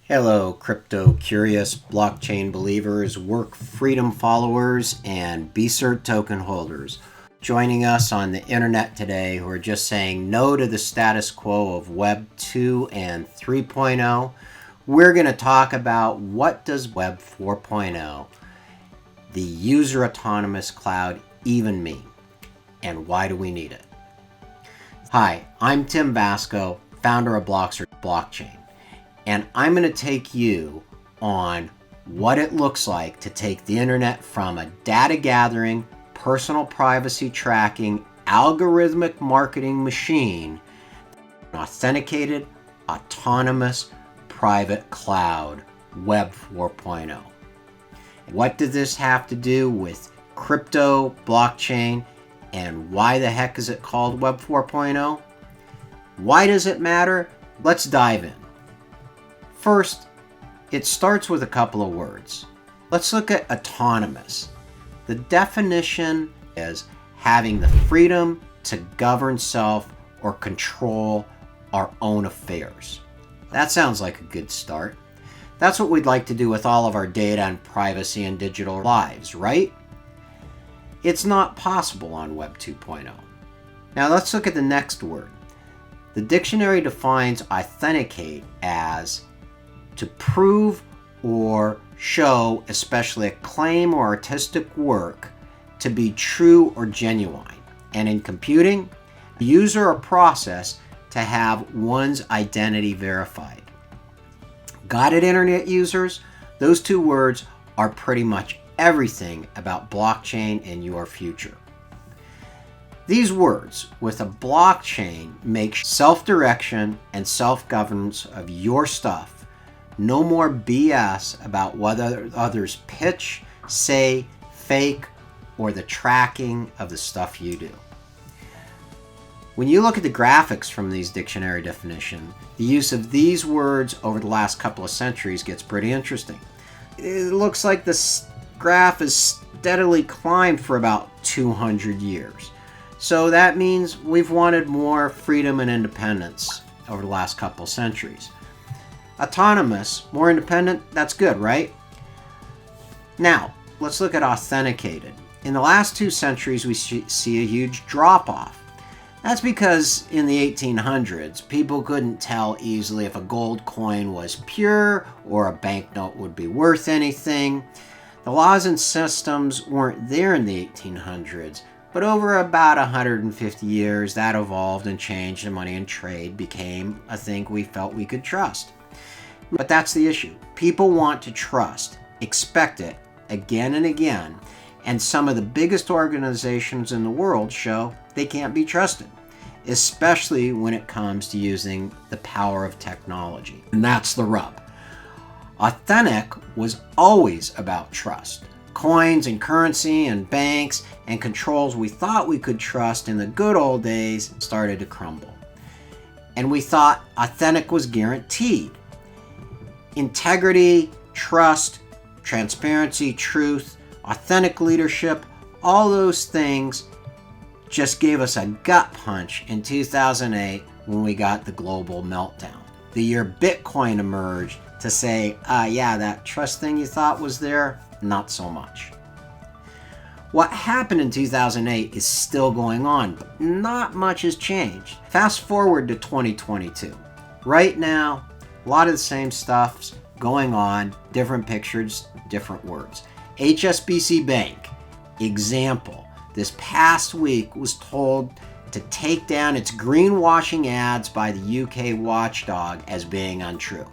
Hello, crypto curious, blockchain believers, work freedom followers, and BCert token holders. Joining us on the internet today who are just saying no to the status quo of Web 2 and 3.0. We're going to talk about what does Web 4.0, the user autonomous cloud, even mean, and why do we need it? Hi, I'm Tim Vasco, founder of BlockCerts Blockchain. And I'm going to take you on what it looks like to take the internet from a data gathering, personal privacy tracking, algorithmic marketing machine, an authenticated, autonomous, private cloud, Web 4.0. What does this have to do with crypto, blockchain, and why the heck is it called Web 4.0? Why does it matter? Let's dive in. First, it starts with a couple of words. Let's look at autonomous. The definition is having the freedom to govern self or control our own affairs. That sounds like a good start. That's what we'd like to do with all of our data and privacy and digital lives, right? It's not possible on Web 2.0. Now let's look at the next word. The dictionary defines authenticate as to prove or show, especially a claim or artistic work, to be true or genuine. And in computing, user or process to have one's identity verified. Got it, internet users? Those two words are pretty much everything about blockchain and your future. These words with a blockchain make self-direction and self-governance of your stuff. No more BS about whether others pitch, say, fake, or the tracking of the stuff you do. When you look at the graphics from these dictionary definitions, the use of these words over the last couple of centuries gets pretty interesting. It looks like this graph has steadily climbed for about 200 years. So that means we've wanted more freedom and independence over the last couple of centuries. Autonomous, more independent, that's good, right? Now, let's look at authenticated. In the last 2 centuries, we see a huge drop-off. That's because in the 1800s, people couldn't tell easily if a gold coin was pure or a banknote would be worth anything. The laws and systems weren't there in the 1800s, but over about 150 years, that evolved and changed, and money and trade became a thing we felt we could trust. But that's the issue. People want to trust, expect it again and again, and some of the biggest organizations in the world show they can't be trusted, especially when it comes to using the power of technology. And that's the rub. Authentic was always about trust. Coins and currency and banks and controls we thought we could trust in the good old days started to crumble. And we thought authentic was guaranteed. Integrity, trust, transparency, truth, authentic leadership, all those things just gave us a gut punch in 2008 when we got the global meltdown. The year Bitcoin emerged to say, yeah, that trust thing you thought was there, not so much. What happened in 2008 is still going on, but not much has changed. Fast forward to 2022. Right now, a lot of the same stuff's going on, different pictures, different words. HSBC Bank, example, this past week was told to take down its greenwashing ads by the UK watchdog as being untrue.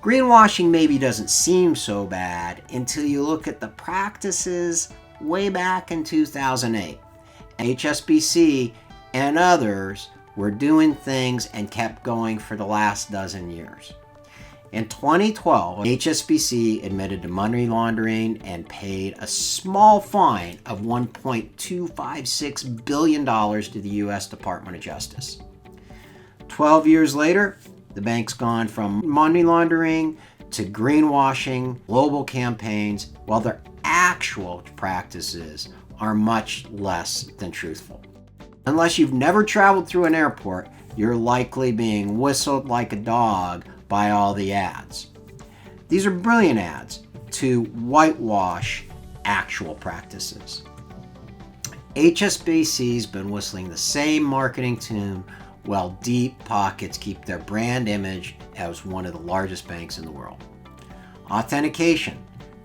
Greenwashing maybe doesn't seem so bad until you look at the practices way back in 2008. HSBC and others were doing things and kept going for the last dozen years. In 2012, HSBC admitted to money laundering and paid a small fine of $1.256 billion to the U.S. Department of Justice. 12 years later, the bank's gone from money laundering to greenwashing, global campaigns, while their actual practices are much less than truthful. Unless you've never traveled through an airport, you're likely being whistled like a dog by all the ads. These are brilliant ads to whitewash actual practices. HSBC's been whistling the same marketing tune while deep pockets keep their brand image as one of the largest banks in the world. Authentication,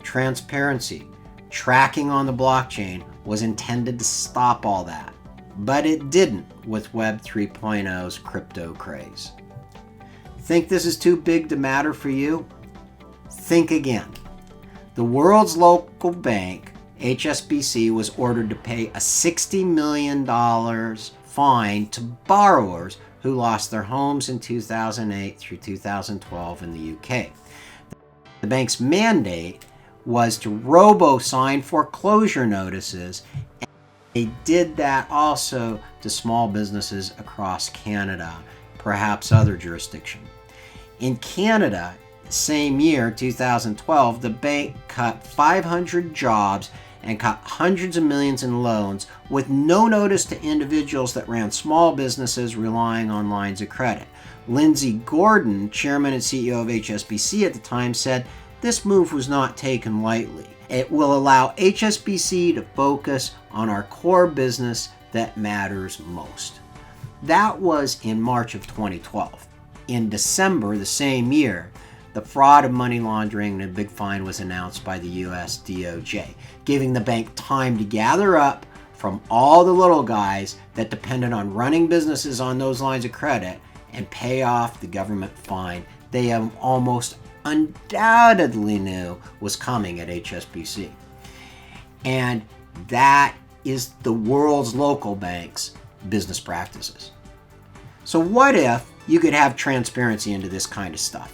transparency, tracking on the blockchain was intended to stop all that, but it didn't with Web 3.0's crypto craze. Think this is too big to matter for you? Think again. The world's local bank, HSBC, was ordered to pay a $60 million fine to borrowers who lost their homes in 2008 through 2012 in the UK. The bank's mandate was to robo-sign foreclosure notices, and they did that also to small businesses across Canada, perhaps other jurisdictions. In Canada, same year, 2012, the bank cut 500 jobs and cut hundreds of millions in loans with no notice to individuals that ran small businesses relying on lines of credit. Lindsay Gordon, chairman and CEO of HSBC at the time, said this move was not taken lightly. It will allow HSBC to focus on our core business that matters most. That was in March of 2012. In December the same year, the fraud and money laundering and a big fine was announced by the US DOJ, giving the bank time to gather up from all the little guys that depended on running businesses on those lines of credit and pay off the government fine they almost undoubtedly knew was coming at HSBC. And that is the world's local banks' business practices. So what if you could have transparency into this kind of stuff?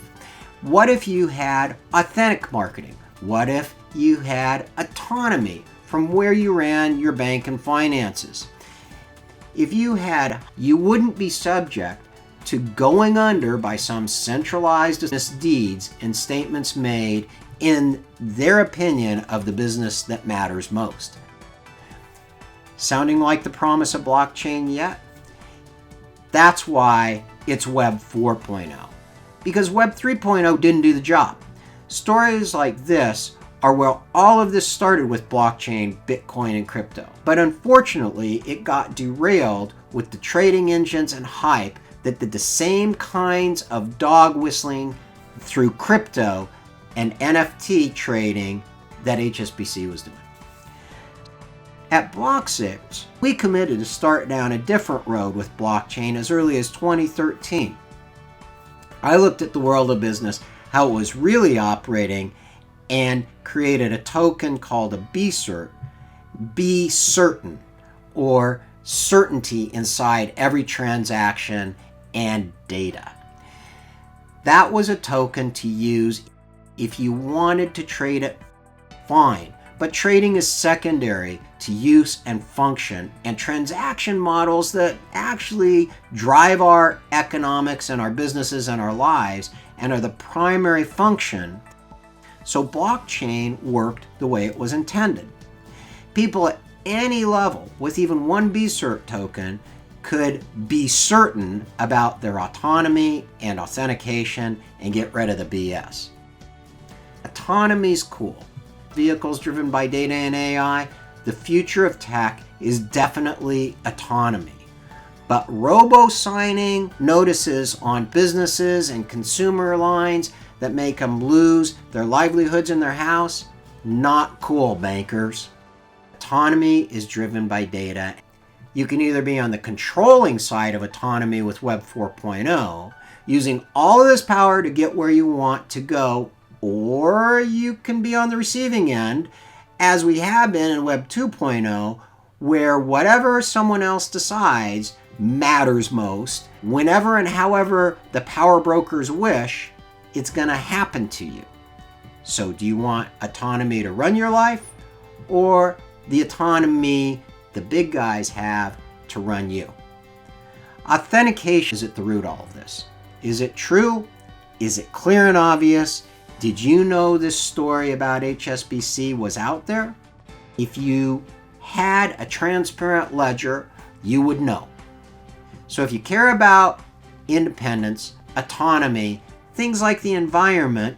What if you had authentic marketing? What if you had autonomy from where you ran your bank and finances? If you had, you wouldn't be subject to going under by some centralized misdeeds and statements made in their opinion of the business that matters most. Sounding like the promise of blockchain yet? That's why it's Web 4.0. Because Web 3.0 didn't do the job. Stories like this are where all of this started with blockchain, Bitcoin, and crypto. But unfortunately, it got derailed with the trading engines and hype that did the same kinds of dog whistling through crypto and NFT trading that HSBC was doing. At BlockCerts, we committed to start down a different road with blockchain as early as 2013. I looked at the world of business, how it was really operating, and created a token called a BCert, be certain, or certainty inside every transaction and data. That was a token to use if you wanted to trade it, fine. But trading is secondary to use and function, and transaction models that actually drive our economics and our businesses and our lives and are the primary function. So blockchain worked the way it was intended. People at any level with even one BCert token could be certain about their autonomy and authentication and get rid of the BS. Autonomy's cool. Vehicles driven by data and AI, the future of tech is definitely autonomy. But robo-signing notices on businesses and consumer lines that make them lose their livelihoods in their house, not cool, bankers. Autonomy is driven by data. You can either be on the controlling side of autonomy with Web 4.0, using all of this power to get where you want to go, or you can be on the receiving end, as we have been in Web 2.0, where whatever someone else decides matters most. Whenever and however the power brokers wish, it's going to happen to you. So do you want autonomy to run your life, or the autonomy the big guys have to run you? Authentication is at the root of all of this. Is it true? Is it clear and obvious? Did you know this story about HSBC was out there? If you had a transparent ledger, you would know. So if you care about independence, autonomy, things like the environment,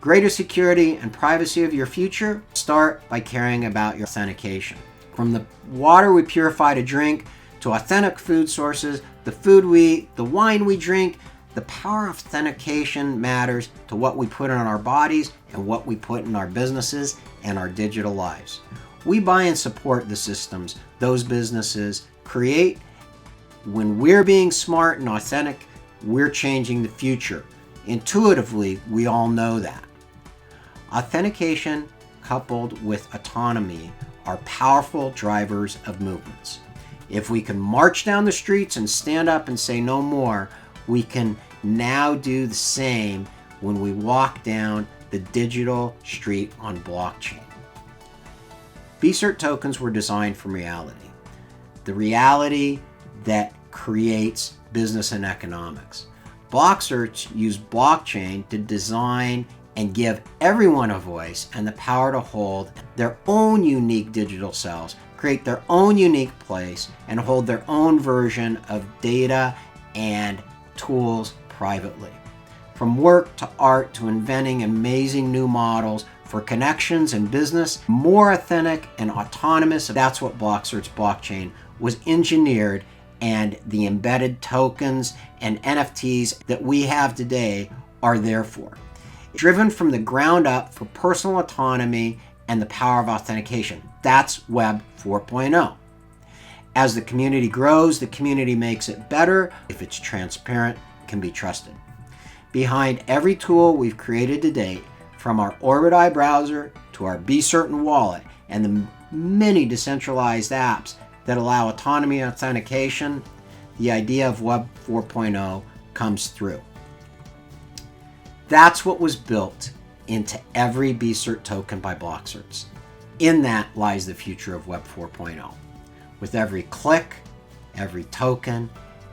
greater security and privacy of your future, start by caring about your authentication. From the water we purify to drink, to authentic food sources, the food we eat, the wine we drink, the power of authentication matters to what we put on our bodies and what we put in our businesses and our digital lives. We buy and support the systems those businesses create. When we're being smart and authentic, we're changing the future. Intuitively, we all know that. Authentication coupled with autonomy are powerful drivers of movements. If we can march down the streets and stand up and say no more, we can now do the same when we walk down the digital street on blockchain. BCert tokens were designed for reality. The reality that creates business and economics. BlockCerts use blockchain to design and give everyone a voice and the power to hold their own unique digital selves, create their own unique place, and hold their own version of data and tools privately. From work to art to inventing amazing new models for connections and business, more authentic and autonomous, that's what BlockCerts blockchain was engineered, and the embedded tokens and NFTs that we have today are there for. Driven from the ground up for personal autonomy and the power of authentication. That's Web 4.0. As the community grows, the community makes it better if it's transparent, can be trusted. Behind every tool we've created to date, from our Orbit browser to our BCert wallet and the many decentralized apps that allow autonomy and authentication, the idea of Web 4.0 comes through. That's what was built into every BCert token by BlockCerts. In that lies the future of Web 4.0. With every click, every token,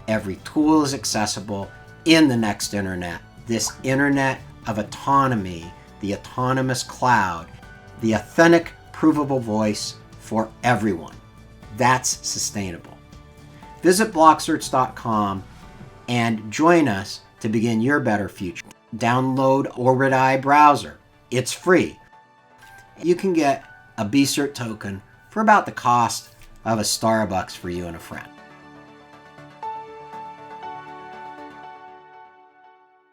every tool is accessible in the next internet. This internet of autonomy, the autonomous cloud, the authentic, provable voice for everyone. That's sustainable. Visit BlockCerts.com and join us to begin your better future. Download Orbit browser. It's free. You can get a BCert token for about the cost of a Starbucks for you and a friend.